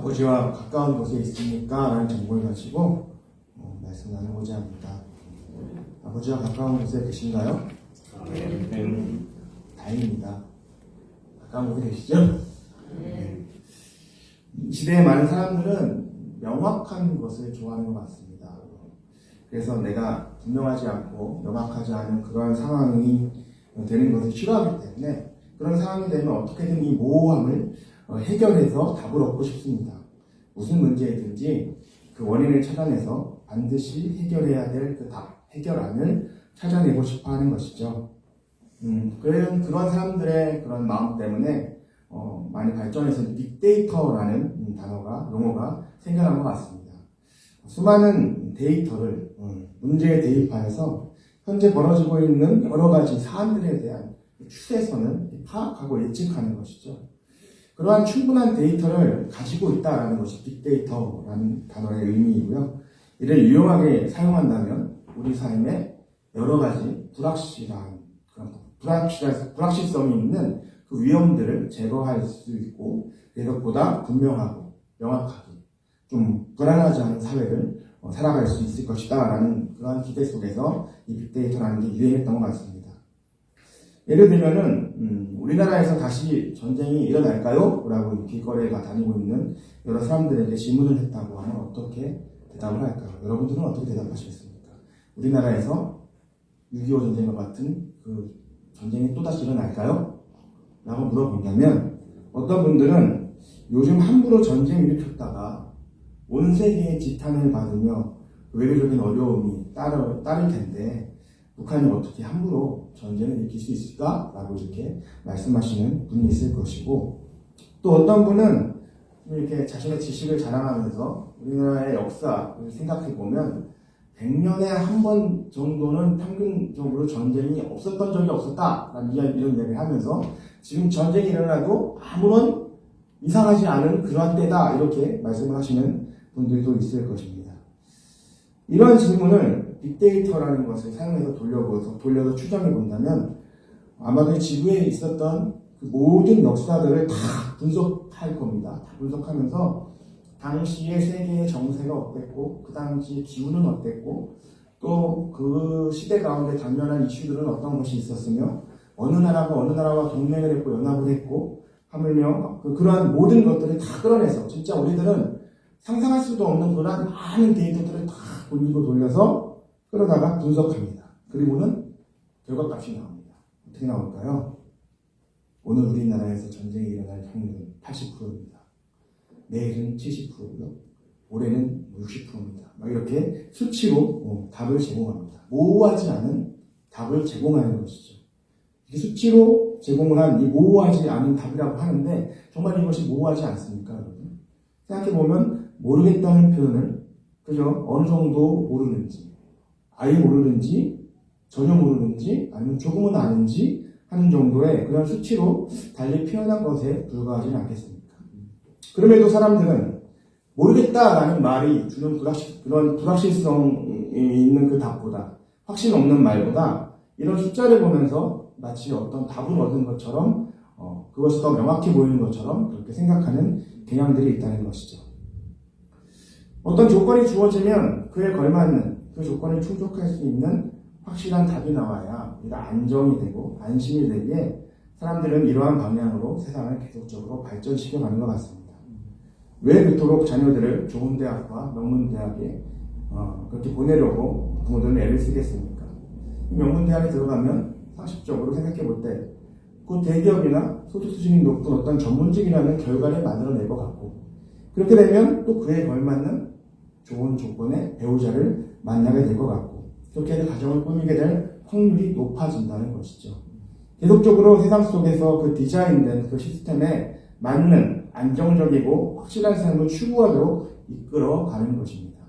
아버지와 가까운 곳에 있습니까? 라는 정보를 가지고 말씀 나누고자 합니다. 아버지와 가까운 곳에 계신가요? 다행입니다. 가까운 곳에 계시죠? 이 시대에 많은 사람들은 명확한 것을 좋아하는 것 같습니다. 그래서 내가 분명하지 않고 명확하지 않은 그러한 상황이 되는 것을 싫어하기 때문에 그런 상황이 되면 어떻게든 이 모호함을 해결해서 답을 얻고 싶습니다. 무슨 문제이든지 그 원인을 찾아내서 반드시 해결해야 될 그 답, 해결안을 찾아내고 싶어 하는 것이죠. 그런 사람들의 그런 마음 때문에 많이 발전해서 빅데이터라는 용어가 생겨난 것 같습니다. 수많은 데이터를 문제에 대입하여서 현재 벌어지고 있는 여러 가지 사안들에 대한 추세선을 파악하고 예측하는 것이죠. 그러한 충분한 데이터를 가지고 있다는 것이 빅데이터라는 단어의 의미이고요. 이를 유용하게 사용한다면 우리 삶에 여러 가지 불확실성이 있는 그 위험들을 제거할 수 있고, 그래서 보다 분명하고 명확하게 좀 불안하지 않은 사회를 살아갈 수 있을 것이다 라는 그러한 기대 속에서 이 빅데이터라는 게 유행했던 것 같습니다. 예를 들면은 우리나라에서 다시 전쟁이 일어날까요? 라고 길거리에 다니고 있는 여러 사람들에게 질문을 했다고 하면 어떻게 대답을 할까요? 여러분들은 어떻게 대답하시겠습니까? 우리나라에서 6.25 전쟁과 같은 그 전쟁이 또다시 일어날까요? 라고 물어본다면 어떤 분들은 요즘 함부로 전쟁을 일으켰다가 온 세계의 지탄을 받으며 외교적인 어려움이 따를 텐데 북한이 어떻게 함부로 전쟁을 일으킬 수 있을까? 라고 이렇게 말씀하시는 분이 있을 것이고, 또 어떤 분은 이렇게 자신의 지식을 자랑하면서 우리나라의 역사를 생각해보면 100년에 한 번 정도는 평균적으로 전쟁이 없었던 적이 없었다 라는 이런 이야기를 하면서 지금 전쟁이 일어나도 아무런 이상하지 않은 그러한 때다 이렇게 말씀을 하시는 분들도 있을 것입니다. 이러한 질문을 빅데이터라는 것을 사용해서 돌려서 추정해 본다면 아마도 지구에 있었던 그 모든 역사들을 다 분석할 겁니다. 다 분석하면서 당시의 세계의 정세가 어땠고 그 당시의 기후는 어땠고 또 그 시대 가운데 당면한 이슈들은 어떤 것이 있었으며 어느 나라와 동맹을 했고 연합을 했고 하물며 그러한 모든 것들을 다 끌어내서 진짜 우리들은 상상할 수도 없는 그러한 많은 데이터들을 다 돌려서 끌어다가 분석합니다. 그리고는 결과값이 나옵니다. 어떻게 나올까요? 오늘 우리나라에서 전쟁이 일어날 확률은 80%입니다. 내일은 70%고요. 올해는 60%입니다. 이렇게 수치로 답을 제공합니다. 모호하지 않은 답을 제공하는 것이죠. 이렇게 수치로 제공을 한 이 모호하지 않은 답이라고 하는데 정말 이것이 모호하지 않습니까, 여러분? 생각해보면 모르겠다는 표현을 그죠? 어느 정도 모르는지, 아예 모르는지, 전혀 모르는지, 아니면 조금은 아는지 하는 정도의 그런 수치로 달리 표현한 것에 불과하지는 않겠습니까? 그럼에도 사람들은 모르겠다라는 말이 주는 그런 불확실성이 있는 그 답보다, 확신 없는 말보다 이런 숫자를 보면서 마치 어떤 답을 얻은 것처럼 그것이 더 명확해 보이는 것처럼 그렇게 생각하는 경향들이 있다는 것이죠. 어떤 조건이 주어지면 그에 걸맞는 그 조건을 충족할 수 있는 확실한 답이 나와야 우리가 안정이 되고 안심이 되기에 사람들은 이러한 방향으로 세상을 계속적으로 발전시켜가는 것 같습니다. 왜 그토록 자녀들을 좋은 대학과 명문대학에 그렇게 보내려고 부모들은 애를 쓰겠습니까? 명문대학에 들어가면 상식적으로 생각해 볼 때 그 대기업이나 소득 수준이 높은 어떤 전문직이라는 결과를 만들어낼 것 같고, 그렇게 되면 또 그에 걸맞는 좋은 조건의 배우자를 만나게 될 것 같고, 그렇게 해서 가정을 꾸미게 될 확률이 높아진다는 것이죠. 계속적으로 세상 속에서 그 디자인된 그 시스템에 맞는 안정적이고 확실한 삶을 추구하도록 이끌어가는 것입니다.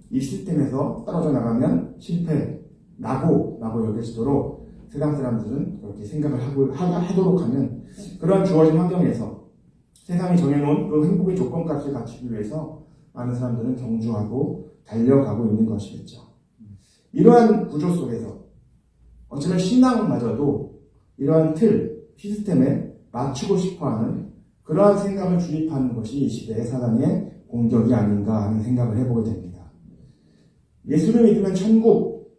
이 시스템에서 떨어져 나가면 실패라고 여겨지도록 세상 사람들은 그렇게 생각을 하도록 하는 그런 주어진 환경에서 세상이 정해놓은 그 행복의 조건값을 갖추기 위해서 많은 사람들은 경주하고 달려가고 있는 것이겠죠. 이러한 구조 속에서 어쩌면 신앙마저도 이러한 시스템에 맞추고 싶어하는 그러한 생각을 주입하는 것이 이 시대의 사단의 공격이 아닌가 하는 생각을 해보게 됩니다. 예수를 믿으면 천국,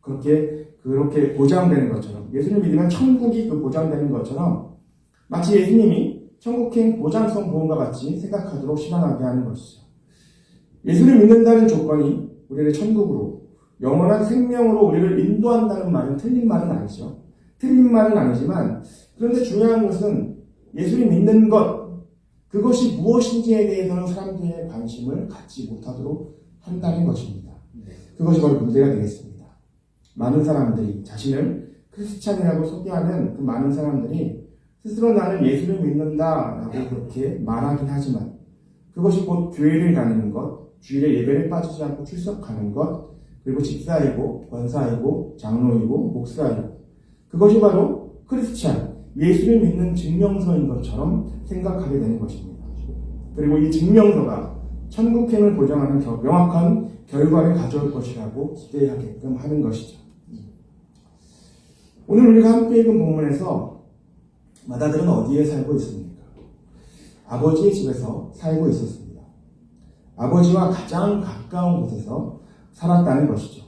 그렇게 보장되는 것처럼, 예수를 믿으면 천국이 보장되는 것처럼, 마치 예수님이 천국행 보장성 보험과 같이 생각하도록 실현하게 하는 것이죠. 예수를 믿는다는 조건이 우리를 천국으로, 영원한 생명으로 우리를 인도한다는 말은 틀린 말은 아니죠. 틀린 말은 아니지만, 그런데 중요한 것은 예수를 믿는 것, 그것이 무엇인지에 대해서는 사람들의 관심을 갖지 못하도록 한다는 것입니다. 그것이 바로 문제가 되겠습니다. 많은 사람들이 자신을 크리스찬이라고 소개하는 그 많은 사람들이 스스로 나는 예수를 믿는다라고 그렇게 말하긴 하지만 그것이 곧 교회를 다니는 것, 주일에 예배를 빠지지 않고 출석하는 것, 그리고 집사이고 권사이고 장로이고 목사이고 그것이 바로 크리스찬, 예수를 믿는 증명서인 것처럼 생각하게 되는 것입니다. 그리고 이 증명서가 천국행을 보장하는 명확한 결과를 가져올 것이라고 기대하게끔 하는 것이죠. 오늘 우리가 함께 읽은 본문에서 마다들은 어디에 살고 있습니까? 아버지의 집에서 살고 있었습니다. 아버지와 가장 가까운 곳에서 살았다는 것이죠.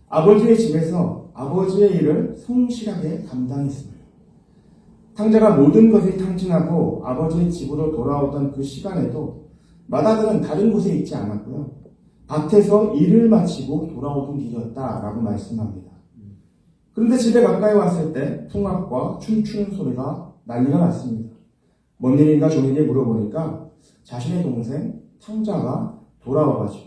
아버지의 집에서 아버지의 일을 성실하게 감당했습니다. 탕자가 모든 것을 탕진하고 아버지의 집으로 돌아오던 그 시간에도 마다들은 다른 곳에 있지 않았고요. 밭에서 일을 마치고 돌아오던 길이었다라고 말씀합니다. 그런데 집에 가까이 왔을 때 풍악과 춤추는 소리가 난리가 났습니다. 뭔 일인가 종에게 물어보니까 자신의 동생 탕자가 돌아와가지고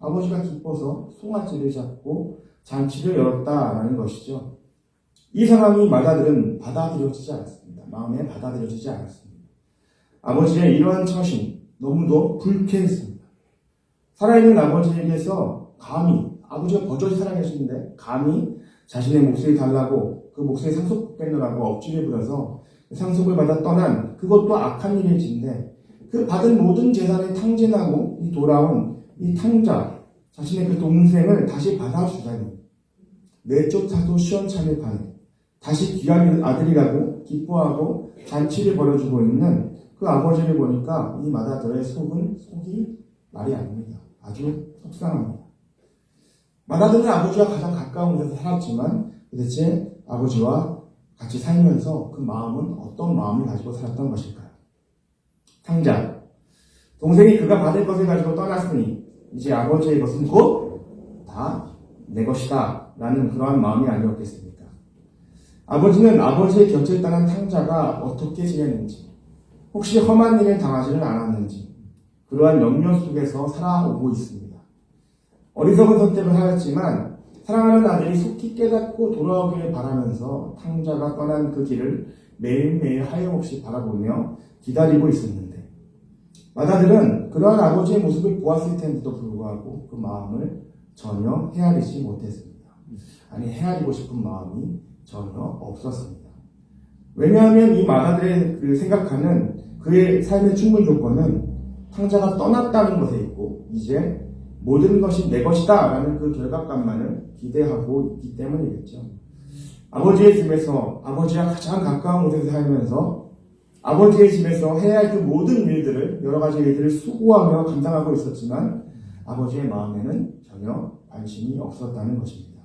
아버지가 기뻐서 송아지를 잡고 잔치를 열었다라는 것이죠. 이 상황이 마다들은 받아들여지지 않았습니다. 마음에 받아들여지지 않았습니다. 아버지의 이러한 처신 너무도 불쾌했습니다. 살아있는 아버지에게서 감히 아버지가 버젓이 살아계시는데 감히 자신의 목소리 달라고 그 목소리 상속 빼느라고 억지를 부려서 상속을 받아 떠난 그것도 악한 일일진데 그 받은 모든 재산을 탕진하고 돌아온 이 탕자 자신의 그 동생을 다시 받아주다니 내쫓아도 시원찮을 판에 다시 귀한 아들이라고 기뻐하고 잔치를 벌여주고 있는 그 아버지를 보니까 이 마다들의 속이 말이 아닙니다. 아주 속상합니다. 마다들은 아버지와 가장 가까운 곳에서 살았지만 도대체 아버지와 같이 살면서 그 마음은 어떤 마음을 가지고 살았던 것일까요? 탕자, 동생이 그가 받을 것을 가지고 떠났으니 이제 아버지의 것은 곧 다 내 것이다 라는 그러한 마음이 아니었겠습니까? 아버지는 아버지의 곁을 떠난 탕자가 어떻게 지냈는지, 혹시 험한 일을 당하지는 않았는지 그러한 염려 속에서 살아오고 있습니다. 어리석은 선택을 하였지만 사랑하는 아들이 속히 깨닫고 돌아오기를 바라면서 탕자가 떠난 그 길을 매일매일 하염없이 바라보며 기다리고 있었는데 마다들은 그러한 아버지의 모습을 보았을 텐데도 불구하고 그 마음을 전혀 헤아리지 못했습니다. 아니, 헤아리고 싶은 마음이 전혀 없었습니다. 왜냐하면 이 마다들의 그 생각하는 그의 삶의 충분 조건은 탕자가 떠났다는 것에 있고 이제 모든 것이 내 것이다 라는 그 결과값만을 기대하고 있기 때문이겠죠. 아버지의 집에서 아버지와 가장 가까운 곳에서 살면서 아버지의 집에서 해야 할 그 모든 일들을 여러 가지 일들을 수고하며 감당하고 있었지만 아버지의 마음에는 전혀 관심이 없었다는 것입니다.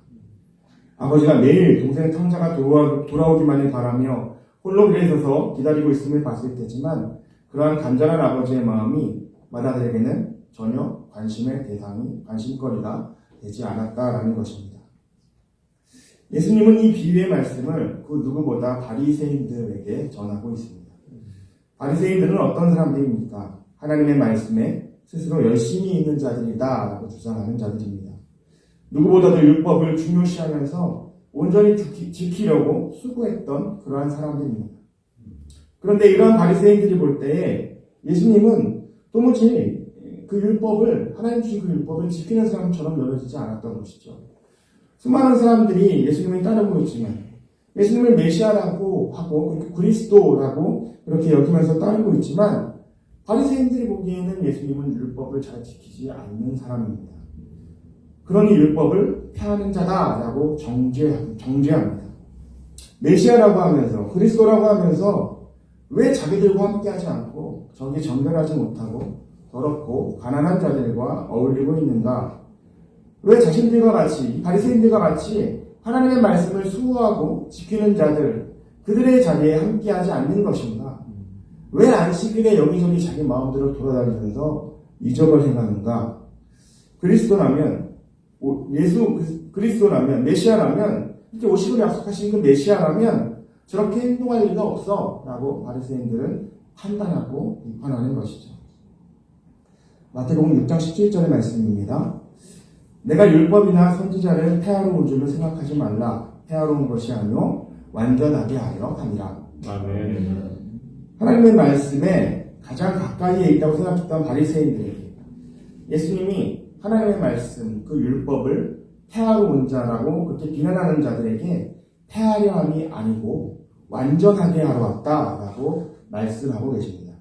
아버지가 매일 동생 탕자가 돌아오기만을 바라며 홀로 길에 서서 기다리고 있음을 봤을 테지만 그러한 간절한 아버지의 마음이 마다들에게는 전혀 관심의 대상이, 관심거리가 되지 않았다라는 것입니다. 예수님은 이 비유의 말씀을 그 누구보다 바리새인들에게 전하고 있습니다. 바리새인들은 어떤 사람들입니까? 하나님의 말씀에 스스로 열심히 있는 자들이다 라고 주장하는 자들입니다. 누구보다도 율법을 중요시하면서 온전히 지키려고 수고했던 그러한 사람들입니다. 그런데 이러한 바리새인들이 볼 때에 예수님은 도무지 그 율법을, 하나님 주신 그 율법을 지키는 사람처럼 여겨지지 않았던 것이죠. 수많은 사람들이 예수님을 따르고 있지만 예수님을 메시아라고 하고 그리스도라고 그렇게 여기면서 따르고 있지만 바리새인들이 보기에는 예수님은 율법을 잘 지키지 않는 사람입니다. 그러니 율법을 폐하는 자다라고 정죄합니다. 메시아라고 하면서 그리스도라고 하면서 왜 자기들과 함께하지 않고 저기 정결하지 못하고 더럽고 가난한 자들과 어울리고 있는가? 왜 자신들과 같이 바리새인들과 같이 하나님의 말씀을 수호하고 지키는 자들 그들의 자리에 함께하지 않는 것인가? 왜 안식일에 여기저기 자기 마음대로 돌아다니면서 이적을 행하는가? 그리스도라면 메시아라면 이렇게 오시고 약속하신 그 메시아라면 저렇게 행동할 리가 없어 라고 바리새인들은 판단하고 비판하는 것이죠. 마태복음 6장 17절의 말씀입니다. 내가 율법이나 선지자를 폐하러 온 줄을 생각하지 말라. 폐하러 온 것이 아니요 완전하게 하려 함이라. 아멘. 하나님의 말씀에 가장 가까이에 있다고 생각했던 바리새인들에게 예수님이 하나님의 말씀, 그 율법을 폐하러 온 자라고 그렇게 비난하는 자들에게 폐하려 함이 아니고 완전하게 하러 왔다라고 말씀하고 계십니다.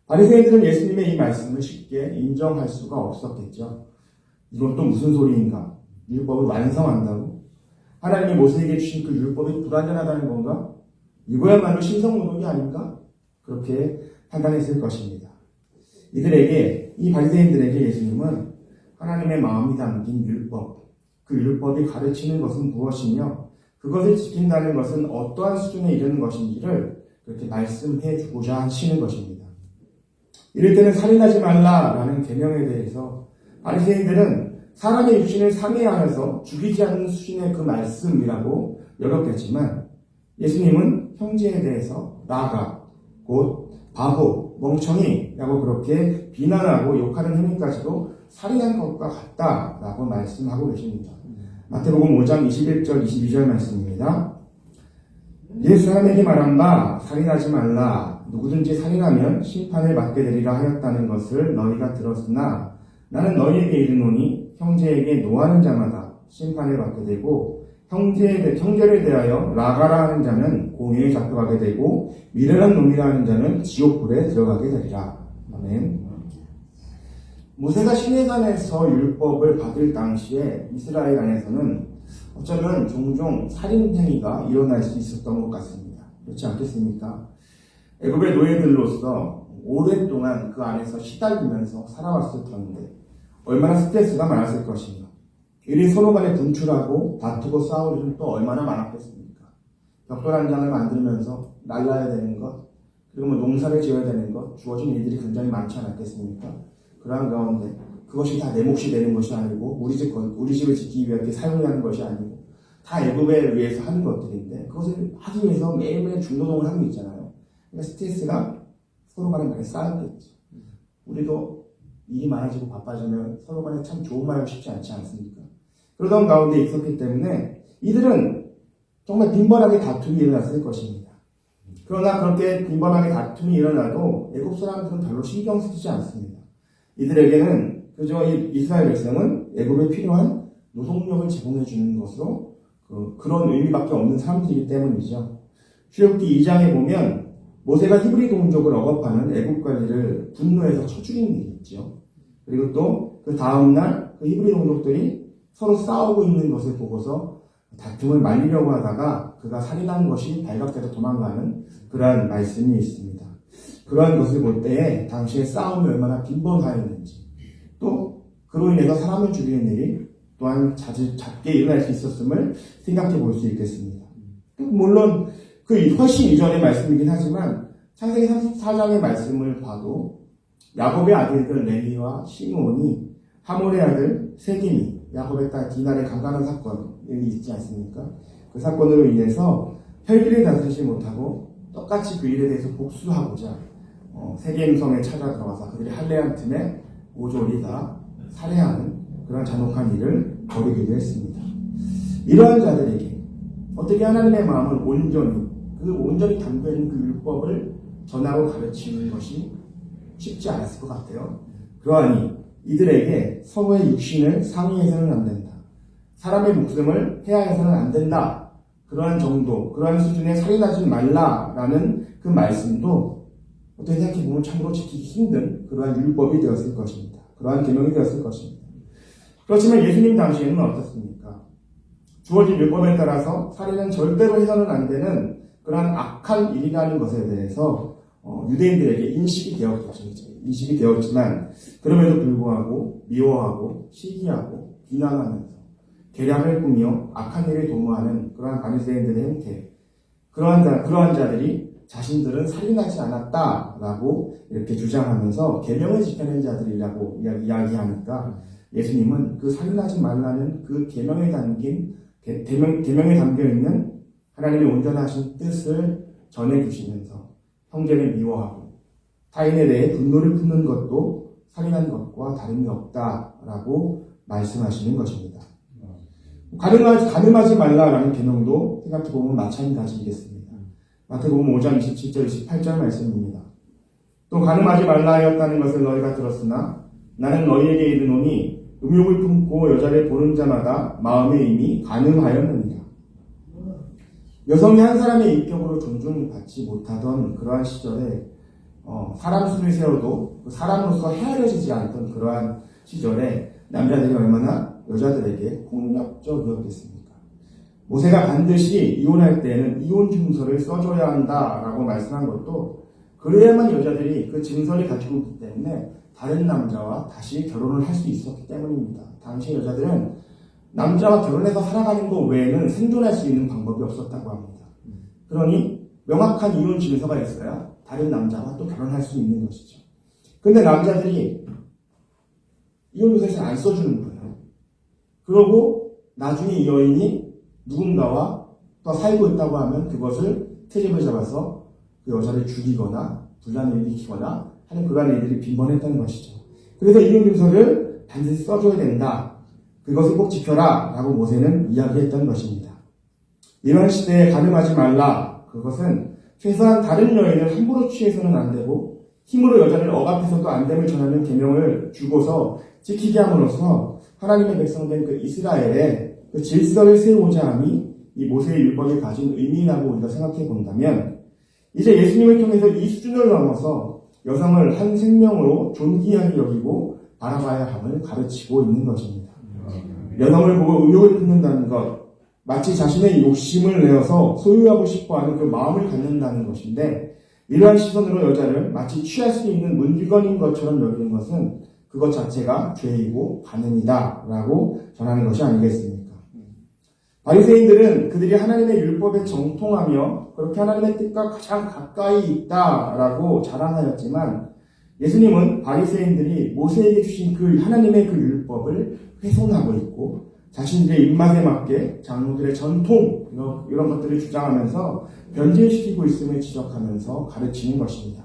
바리새인들은 예수님의 이 말씀을 쉽게 인정할 수가 없었겠죠. 이건 또 무슨 소리인가? 율법을 완성한다고? 하나님이 모세에게 주신 그 율법이 불완전하다는 건가? 이거야말로 신성모독이 아닌가? 그렇게 판단했을 것입니다. 이들에게, 이 바리새인들에게 예수님은 하나님의 마음이 담긴 율법, 그 율법이 가르치는 것은 무엇이며 그것을 지킨다는 것은 어떠한 수준에 이르는 것인지를 그렇게 말씀해 주고자 하시는 것입니다. 이럴 때는 살인하지 말라라는 계명에 대해서 바리새인들은 사람의 육신을 상해하면서 죽이지 않는 수준의 그 말씀이라고 여겼겠지만 예수님은 형제에 대해서 나가, 곧 바보, 멍청이라고 그렇게 비난하고 욕하는 행위까지도 살인한 것과 같다라고 말씀하고 계십니다. 마태복음 5장 21절 22절 말씀입니다. 예수 사람에게 말한 바 살인하지 말라. 누구든지 살인하면 심판을 받게 되리라 하였다는 것을 너희가 들었으나 나는 너희에게 이르노니 형제에게 노하는 자마다 심판을 받게 되고 형제를 대하여 라가라 하는 자는 공회에 잡혀가게 되고 미련한 놈이라 하는 자는 지옥불에 들어가게 되리라. 아멘. 모세가 시내산에서 율법을 받을 당시에 이스라엘 안에서는 어쩌면 종종 살인 행위가 일어날 수 있었던 것 같습니다. 그렇지 않겠습니까? 애굽의 노예들로서 오랫동안 그 안에서 시달리면서 살아왔을 터인데 얼마나 스트레스가 많았을 것인가. 이리 서로 간에 분출하고 다투고 싸울 일은 또 얼마나 많았겠습니까? 벽돌 한 장을 만들면서 날라야 되는 것, 그리고 농사를 지어야 되는 것, 주어진 일들이 굉장히 많지 않았겠습니까? 그러한 가운데 그것이 다 내 몫이 되는 것이 아니고 우리 집을 짓기 위해 사용하는 것이 아니고 다 애굽에 위해서 하는 것들인데 그것을 하기 위해서 매일매일 중노동을 하고 있잖아요. 그러니까 스트레스가 서로 간에 많이 쌓였겠죠. 우리도 일이 많아지고 바빠지면 서로 간에 참 좋은 말하고 싶지 않지 않습니까? 그러던 가운데 있었기 때문에 이들은 정말 빈번하게 다툼이 일어났을 것입니다. 그러나 그렇게 빈번하게 다툼이 일어나도 애굽 사람들은 별로 신경 쓰지 않습니다. 이들에게는 그저 이스라엘 백성은 애굽에 필요한 노동력을 제공해 주는 것으로 그런 의미밖에 없는 사람들이기 때문이죠. 출애굽기 2장에 보면 모세가 히브리 동족을 억압하는 애굽 관리를 분노해서 쳐 죽인 일이 있죠. 그리고 또 그 다음날 그 히브리 동족들이 서로 싸우고 있는 것을 보고서 다툼을 말리려고 하다가 그가 살인한 것이 발각돼서 도망가는 그러한 말씀이 있습니다. 그러한 것을 볼 때에 당시에 싸움이 얼마나 빈번하였는지 또 그로 인해서 사람을 죽이는 일이 또한 잦게 일어날 수 있었음을 생각해 볼 수 있겠습니다. 물론 그 훨씬 이전의 말씀이긴 하지만 창세기 34장의 말씀을 봐도 야곱의 아들들 레위와 시므온이 하몰의 아들 세김이 야곱의 딸 디나를 강간한 사건이 있지 않습니까? 그 사건으로 인해서 혈기를 다스리지 못하고 똑같이 그 일에 대해서 복수하고자 세겜성에 찾아 들어와서 그들이 할례한 틈에 모조리 다 살해하는 그런 잔혹한 일을 벌이기도 했습니다. 이러한 자들에게 어떻게 하나님의 마음을 온전히 담겨있는 그 율법을 전하고 가르치는 것이 쉽지 않았을 것 같아요. 그러하니 이들에게 서로의 육신을 상해해서는 안 된다. 사람의 목숨을 해야해서는 안 된다. 그러한 정도, 그러한 수준에 살인하지 말라라는 그 말씀도 어떻게 생각해보면 참으로 지키기 힘든 그러한 율법이 되었을 것입니다. 그러한 계명이 되었을 것입니다. 그렇지만 예수님 당시에는 어떻습니까? 주어진 율법에 따라서 살인은 절대로 해서는 안 되는 그러한 악한 일이라는 것에 대해서 유대인들에게 인식이 되었지만 그럼에도 불구하고 미워하고 시기하고 비난하면서 계략을 꾸며 악한 일을 도모하는 그러한 바리새인들의 행태, 그러한 자들이 자신들은 살인하지 않았다라고 이렇게 주장하면서 계명을 지켜낸 자들이라고 이야기하니까 예수님은 그 살인하지 말라는 그 계명에 담겨 있는 하나님의 온전하신 뜻을 전해주시면서 형제를 미워하고 타인에 대해 분노를 품는 것도 살인한 것과 다름이 없다라고 말씀하시는 것입니다. 가늠하지 말라라는 계명도 생각해보면 마찬가지이겠습니다. 마태복음 5장 27절 28절 말씀입니다. 또 가늠하지 말라 하였다는 것을 너희가 들었으나 나는 너희에게 이르노니 음욕을 품고 여자를 보는 자마다 마음에 이미 가늠하였느니라. 여성이 한 사람의 인격으로 존중받지 못하던 그러한 시절에 사람 수를 세워도 사람으로서 헤아려지지 않던 그러한 시절에 남자들이 얼마나 여자들에게 폭력적이었겠습니까? 모세가 반드시 이혼할 때에는 이혼 증서를 써줘야 한다라고 말씀한 것도 그래야만 여자들이 그 증서를 가지고 있기 때문에 다른 남자와 다시 결혼을 할 수 있었기 때문입니다. 당시 여자들은 남자와 결혼해서 살아가는 것 외에는 생존할 수 있는 방법이 없었다고 합니다. 그러니 명확한 이혼 증서가 있어야 다른 남자와 또 결혼할 수 있는 것이죠. 근데 남자들이 이혼 증서를 안 써주는 거예요. 그러고 나중에 이 여인이 누군가와 또 살고 있다고 하면 그것을 트집을 잡아서 그 여자를 죽이거나 분란을 일으키거나 하는 그러한 일들이 빈번했다는 것이죠. 그래서 이혼 증서를 반드시 써줘야 된다. 그것을 꼭 지켜라 라고 모세는 이야기했던 것입니다. 이런 시대에 가늠하지 말라. 그것은 최소한 다른 여인을 함부로 취해서는 안 되고 힘으로 여자를 억압해서도 안 됨을 전하는 계명을 주고서 지키게 함으로써 하나님의 백성된 그 이스라엘의 그 질서를 세우고자 함이 이 모세의 율법이 가진 의미라고 우리가 생각해 본다면 이제 예수님을 통해서 이 수준을 넘어서 여성을 한 생명으로 존귀하게 여기고 바라봐야 함을 가르치고 있는 것입니다. 여성을 보고 음욕을 품는다는 것, 마치 자신의 욕심을 내어서 소유하고 싶어하는 그 마음을 갖는다는 것인데 이러한 시선으로 여자를 마치 취할 수 있는 물건인 것처럼 여기는 것은 그것 자체가 죄이고 간음이다 라고 전하는 것이 아니겠습니까? 바리새인들은 그들이 하나님의 율법에 정통하며 그렇게 하나님의 뜻과 가장 가까이 있다라고 자랑하였지만 예수님은 바리새인들이 모세에게 주신 그 하나님의 그 율법을 훼손하고 있고 자신들의 입맛에 맞게 장로들의 전통 이런 것들을 주장하면서 변질시키고 있음을 지적하면서 가르치는 것입니다.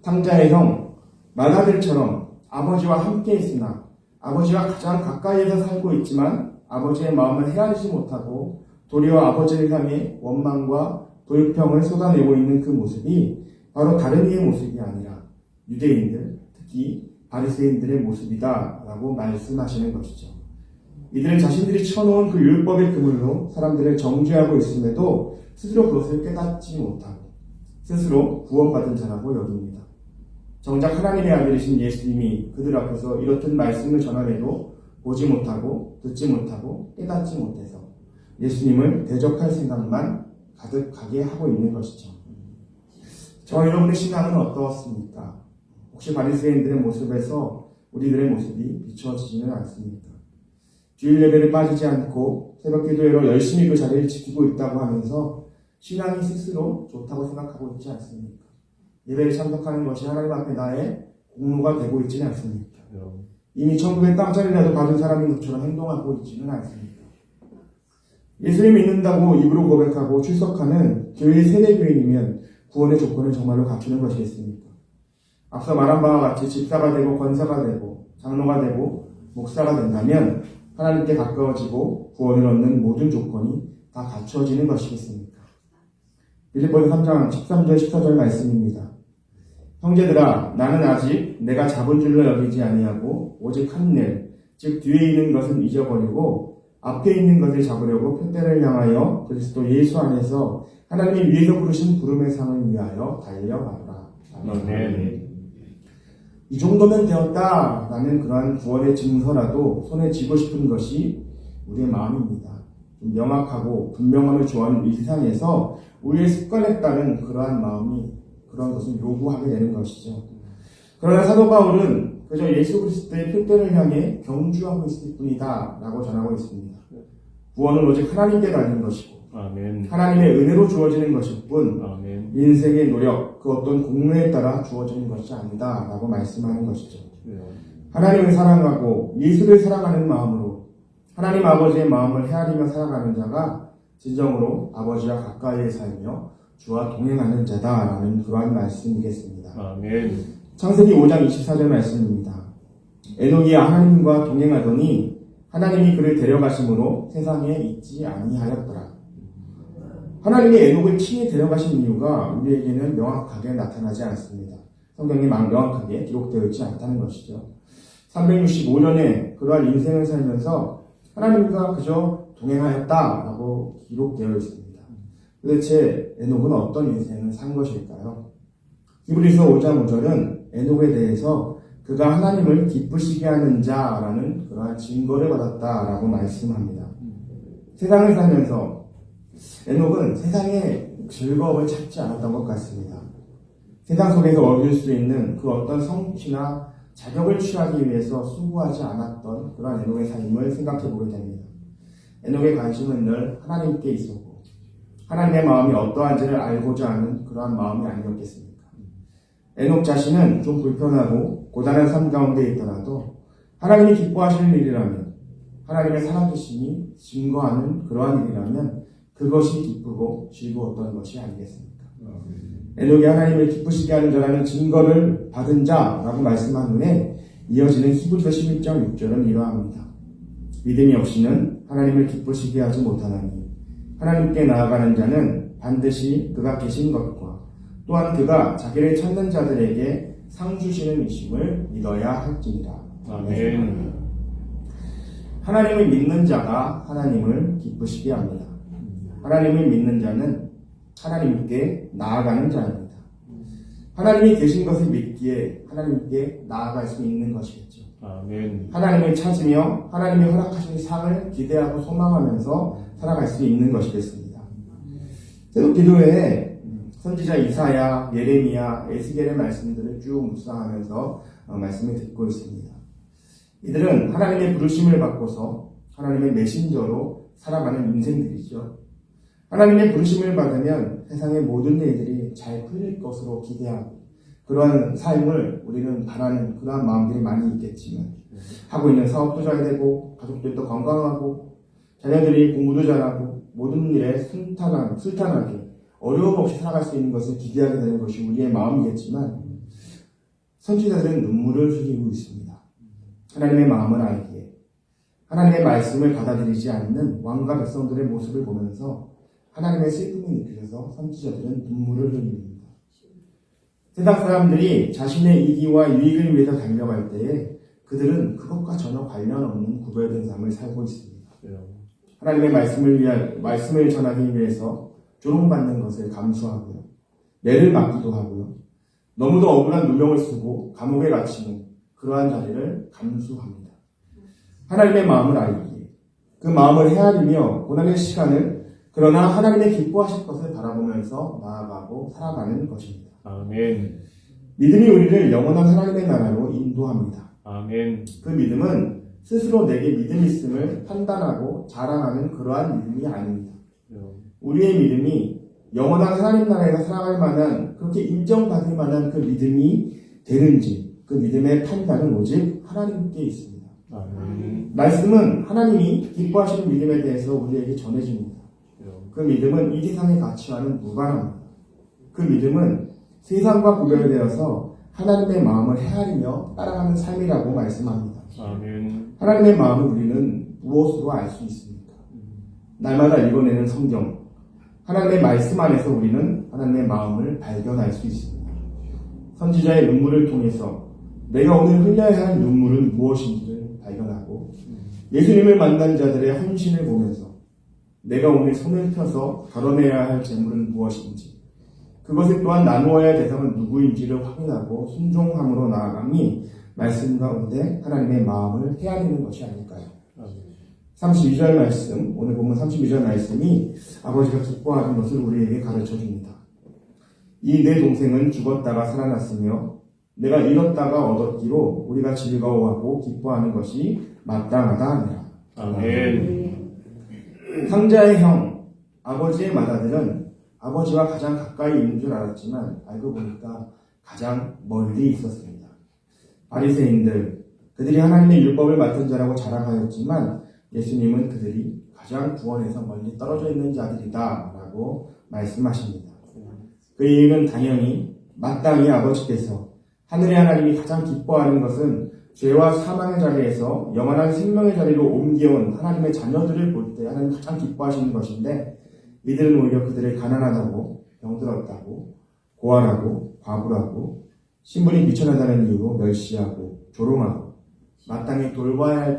탕자의 형 맏아들처럼 아버지와 함께 있으나 아버지와 가장 가까이에서 살고 있지만 아버지의 마음을 헤아리지 못하고 도리어 아버지를 향해 원망과 불평을 쏟아내고 있는 그 모습이 바로 다른 이의 모습이 아니라 유대인들, 특히 바리새인들의 모습이다 라고 말씀하시는 것이죠. 이들은 자신들이 쳐놓은 그 율법의 그물로 사람들을 정죄하고 있음에도 스스로 그것을 깨닫지 못하고 스스로 구원받은 자라고 여깁니다. 정작 하나님의 아들이신 예수님이 그들 앞에서 이렇듯 말씀을 전하래도 보지 못하고 듣지 못하고 깨닫지 못해서 예수님을 대적할 생각만 가득하게 하고 있는 것이죠. 저와 여러분의 신앙은 어떻습니까? 혹시 바리새인들의 모습에서 우리들의 모습이 비춰지지는 않습니까? 주일 예배를 빠지지 않고 새벽 기도회로 열심히 그 자리를 지키고 있다고 하면서 신앙이 스스로 좋다고 생각하고 있지 않습니까? 예배를 참석하는 것이 하나님 앞에 나의 공로가 되고 있지는 않습니까? 이미 천국의 땅자리라도 받은 사람인 것처럼 행동하고 있지는 않습니까? 예수를 믿는다고 입으로 고백하고 출석하는 교회의 세대교인이면 구원의 조건을 정말로 갖추는 것이겠습니까? 앞서 말한 바와 같이 집사가 되고 권사가 되고 장로가 되고 목사가 된다면 하나님께 가까워지고 구원을 얻는 모든 조건이 다 갖춰지는 것이겠습니까? 빌립보서 3장 13절 14절 말씀입니다. 형제들아 나는 아직 내가 잡은 줄로 여기지 아니하고 오직 한 일, 즉 뒤에 있는 것은 잊어버리고 앞에 있는 것을 잡으려고 표대를 향하여 그리스도 예수 안에서 하나님이 위에서 부르신 부름의 상을 위하여 달려가노라. 아멘. 이 정도면 되었다라는 그러한 구원의 증서라도 손에 쥐고 싶은 것이 우리의 마음입니다. 좀 명확하고 분명함을 좋아하는 이 세상에서 우리의 습관에 따른 그러한 마음이 그런 것을 요구하게 되는 것이죠. 그러나 사도 바울은 그저 예수 그리스도의 표대를 향해 경주하고 있을 뿐이다 라고 전하고 있습니다. 구원은 오직 하나님께 달린 것이고 아멘. 하나님의 은혜로 주어지는 것일 뿐 아멘. 인생의 노력, 그 어떤 공로에 따라 주어지는 것이 아니다 라고 말씀하는 것이죠. 하나님을 사랑하고 예수를 사랑하는 마음으로 하나님 아버지의 마음을 헤아리며 살아가는 자가 진정으로 아버지와 가까이에 살며 주와 동행하는 자다라는 그러한 말씀이겠습니다. 아멘. 창세기 5장 24절 말씀입니다. 에녹이 하나님과 동행하더니 하나님이 그를 데려가심으로 세상에 있지 아니하였더라. 하나님이 에녹을 친히 데려가신 이유가 우리에게는 명확하게 나타나지 않습니다. 성경에 명확하게 기록되어 있지 않다는 것이죠. 365년에 그러한 인생을 살면서 하나님과 그저 동행하였다라고 기록되어 있습니다. 도대체 에녹은 어떤 인생을 산 것일까요? 히브리서 5장 5절은 에녹에 대해서 그가 하나님을 기쁘시게 하는 자라는 그러한 증거를 받았다라고 말씀합니다. 세상을 살면서 에녹은 세상의 즐거움을 찾지 않았던 것 같습니다. 세상 속에서 얻을 수 있는 그 어떤 성취나 자격을 취하기 위해서 수고하지 않았던 그러한 에녹의 삶을 생각해 보게 됩니다. 에녹의 관심은 늘 하나님께 있었고 하나님의 마음이 어떠한지를 알고자 하는 그러한 마음이 아니었겠습니까? 에녹 자신은 좀 불편하고 고단한 삶 가운데 있더라도 하나님이 기뻐하시는 일이라면 하나님의 살아계심이 증거하는 그러한 일이라면 그것이 기쁘고 즐거웠던 것이 아니겠습니까? 에녹이 하나님을 기쁘시게 하는 자라는 증거를 받은 자라고 말씀한 후에 이어지는 히브리서 11장 6절은 이러합니다. 믿음이 없이는 하나님을 기쁘시게 하지 못하나니 하나님께 나아가는 자는 반드시 그가 계신 것과 또한 그가 자기를 찾는 자들에게 상 주시는 이심을 믿어야 할지니라. 아멘. 하나님을 믿는 자가 하나님을 기쁘시게 합니다. 하나님을 믿는 자는 하나님께 나아가는 자입니다. 하나님이 계신 것을 믿기에 하나님께 나아갈 수 있는 것이겠죠. 아멘. 하나님을 찾으며 하나님이 허락하신 상을 기대하고 소망하면서 살아갈 수 있는 것이겠습니다. 새로 기도회에 선지자 이사야, 예레미야, 에스겔의 말씀들을 쭉 묵상하면서 말씀을 듣고 있습니다. 이들은 하나님의 부르심을 받고서 하나님의 메신저로 살아가는 인생들이죠. 하나님의 부르심을 받으면 세상의 모든 일들이 잘 풀릴 것으로 기대하고 그러한 삶을 우리는 바라는 그러한 마음들이 많이 있겠지만 하고 있는 사업도 잘 되고 가족들도 건강하고 자녀들이 공부도 잘하고 모든 일에 순탄하게 어려움 없이 살아갈 수 있는 것을 기대하게 되는 것이 우리의 마음이겠지만 선지자들은 눈물을 흘리고 있습니다. 하나님의 마음을 알기에 하나님의 말씀을 받아들이지 않는 왕과 백성들의 모습을 보면서 하나님의 슬픔이 느껴져서 선지자들은 눈물을 흘립니다. 세상 사람들이 자신의 이기와 유익을 위해서 달려갈 때에 그들은 그것과 전혀 관련 없는 구별된 삶을 살고 있습니다. 하나님의 말씀을 전하기 위해서 조롱받는 것을 감수하고요. 매를 맞기도 하고요. 너무도 억울한 누명을 쓰고 감옥에 갇히는 그러한 자리를 감수합니다. 하나님의 마음을 알기에 그 마음을 헤아리며 고난의 시간을 그러나 하나님의 기뻐하실 것을 바라보면서 나아가고 살아가는 것입니다. 아멘. 믿음이 우리를 영원한 하나님의 나라로 인도합니다. 아멘. 그 믿음은 스스로 내게 믿음이 있음을 판단하고 자랑하는 그러한 믿음이 아닙니다. 우리의 믿음이 영원한 하나님 나라에서 살아갈 만한 그렇게 인정받을 만한 그 믿음이 되는지 그 믿음의 판단은 오직 하나님께 있습니다. 아멘. 말씀은 하나님이 기뻐하시는 믿음에 대해서 우리에게 전해집니다. 그 믿음은 이 세상의 가치와는 무관합니다. 그 믿음은 세상과 구별되어서 하나님의 마음을 헤아리며 따라가는 삶이라고 말씀합니다. 아멘. 하나님의 마음을 우리는 무엇으로 알 수 있습니까? 날마다 읽어내는 성경, 하나님의 말씀 안에서 우리는 하나님의 마음을 발견할 수 있습니다. 선지자의 눈물을 통해서 내가 오늘 흘려야 할 눈물은 무엇인지를 발견하고 예수님을 만난 자들의 헌신을 보면서 내가 오늘 손을 펴서 덜어내야 할 재물은 무엇인지 그것을 또한 나누어야 할 대상은 누구인지를 확인하고 순종함으로 나아감이 말씀 가운데 하나님의 마음을 헤아리는 것이 아닐까요? 32절 말씀, 오늘 본문 32절 말씀이 아버지가 기뻐하는 것을 우리에게 가르쳐 줍니다. 이 내 동생은 죽었다가 살아났으며 내가 잃었다가 얻었기로 우리가 즐거워하고 기뻐하는 것이 마땅하다 하니라. 아멘. 상자의 형, 아버지의 맏아들은 아버지와 가장 가까이 있는 줄 알았지만 알고 보니까 가장 멀리 있었습니다. 바리새인들, 그들이 하나님의 율법을 맡은 자라고 자랑하였지만 예수님은 그들이 가장 구원에서 멀리 떨어져 있는 자들이다 라고 말씀하십니다. 그 이유는 당연히 마땅히 아버지께서 하늘의 하나님이 가장 기뻐하는 것은 죄와 사망의 자리에서 영원한 생명의 자리로 옮겨온 하나님의 자녀들을 볼 때 하나님 가장 기뻐하시는 것인데, 이들은 오히려 그들을 가난하다고, 병들었다고, 고아라고, 과부라고, 신분이 비천하다는 이유로 멸시하고 조롱하고 마땅히 돌봐야 할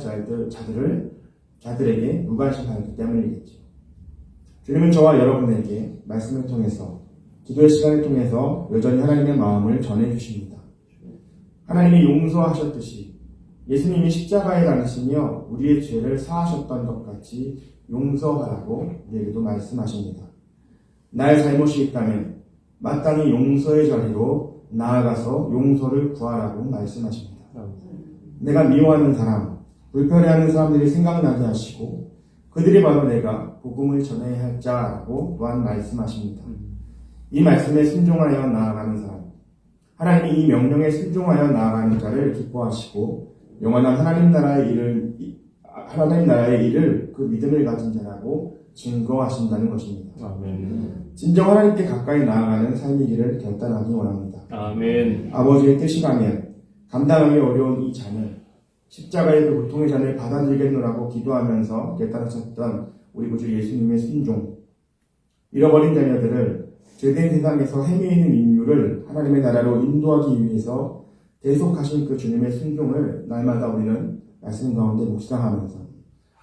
자들에게 무관심하기 때문이겠죠. 주님은 저와 여러분에게 말씀을 통해서, 기도의 시간을 통해서 여전히 하나님의 마음을 전해주십니다. 하나님이 용서하셨듯이 예수님이 십자가에 달리시며 우리의 죄를 사하셨던 것 같이 용서하라고 우리에게도 말씀하십니다. 나의 잘못이 있다면 마땅히 용서의 자리로 나아가서 용서를 구하라고 말씀하십니다. 내가 미워하는 사람, 불편해하는 사람들이 생각나게 하시고 그들이 바로 내가 복음을 전해야 할 자라고 또한 말씀하십니다. 이 말씀에 순종하여 나아가는 사람, 하나님이 이 명령에 순종하여 나아가는 자를 기뻐하시고 영원한 하나님 나라의 일을 그 믿음을 가진 자라고 증거하신다는 것입니다. 아멘. 진정 하나님께 가까이 나아가는 삶이기를 결단하기 원합니다. 아멘. 아버지의 뜻이라면 감당하기 어려운 이 잔을, 십자가의 그 고통의 잔을 받아들이겠노라고 기도하면서 깨달으셨던 우리 구주 예수님의 순종, 잃어버린 자녀들을 죄된 세상에서 헤매이는 인류를 하나님의 나라로 인도하기 위해서 계속하신 그 주님의 순종을 날마다 우리는 말씀 가운데 묵상하면서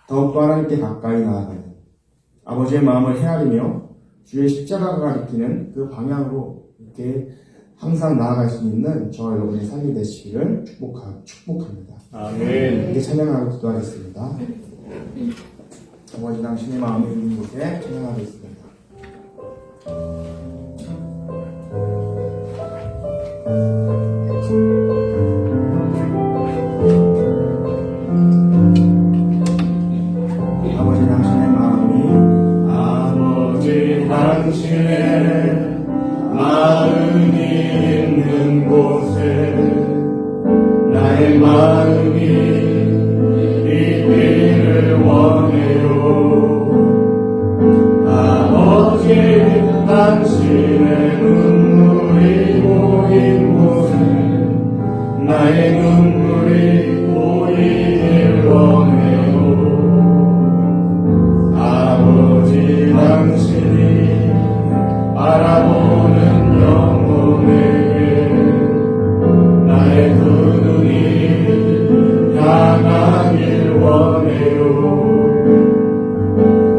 더욱더 하나님께 가까이 나아가는, 아버지의 마음을 헤아리며 주의 십자가가 가리키는 그 방향으로 이렇게 항상 나아갈 수 있는 저와 여러분의 삶이 되시기를 축복합니다. 아멘. 이렇게 찬양하고 기도하겠습니다. 아버지, 당신의 마음이 있는 곳에 찬양하겠습니다. 아버지, 당신의 마음이, 아버지 당신의 마음이 있는 곳에 나의 마음이 있기를 원해요. 아버지 당신의 눈물이 보인 곳에 나의 눈물이 보이길 원해요. 아버지 당신이 바라보는 영혼에게 나의 두 눈이 향하길 원해요.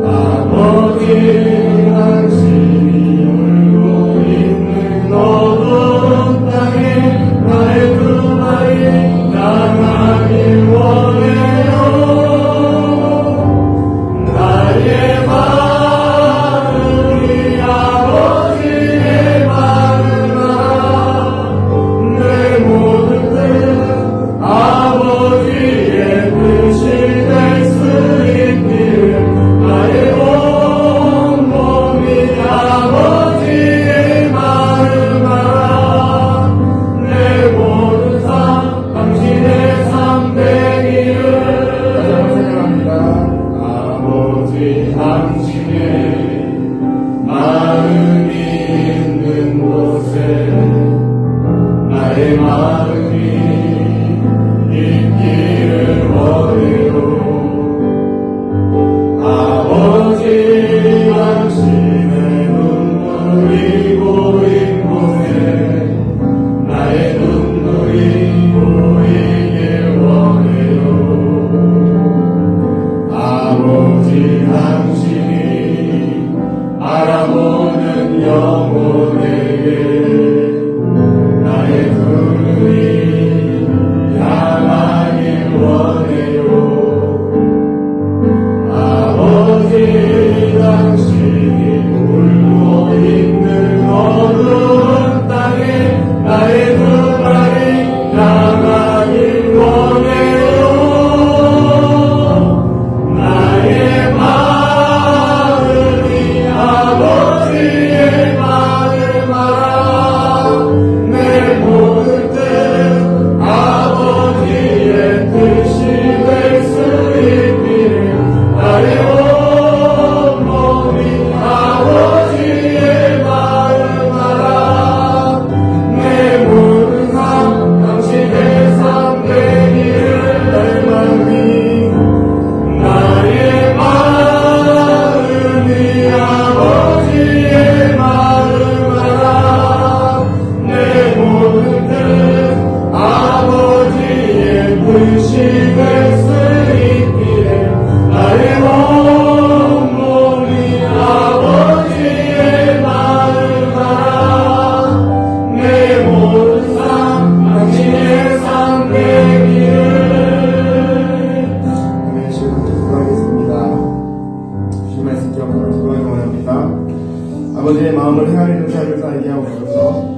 아버지 당신이 울고 있는 어두운 땅에 나의 두 발이 향하길 원해요. 나의 마음이 아버지의 마음아, 내 모든 뜻 아버지의 뜻이 될 수 있기를, 나의 온 몸이 아버지의 마음아, 내 모든 삶 당신의 삶 되기를. 다시 한번 찬양합니다. 아버지 당신의 마음이 있는 곳에 나의 마음이 있기를 원해요. 아버지 당신의 눈물이 보인 곳에 나의 눈물이 보이길 원해요. 아버지 당신이 바라보는 영혼에게 나의 두 눈이 향하길 원해요. 기도하기 원합니다. 아버지의 마음을 헤아리는 삶을 살게 하옵소서.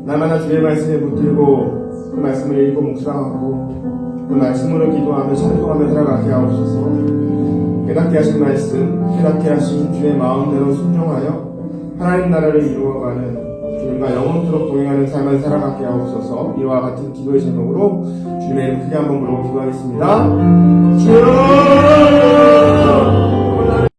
날마다 주의 말씀에 붙들고 그 말씀을 읽고 묵상하고 그 말씀으로 기도하며 찬송하며 살아가게 하옵소서. 깨닫게 하신 말씀, 깨닫게 하신 주의 마음대로 순종하여 하나님 나라를 이루어가는 주님과 영원토록 동행하는 삶을 살아가게 하옵소서. 이와 같은 기도의 제목으로 주님의 이름 크게 한번 부르고 기도하겠습니다. 주여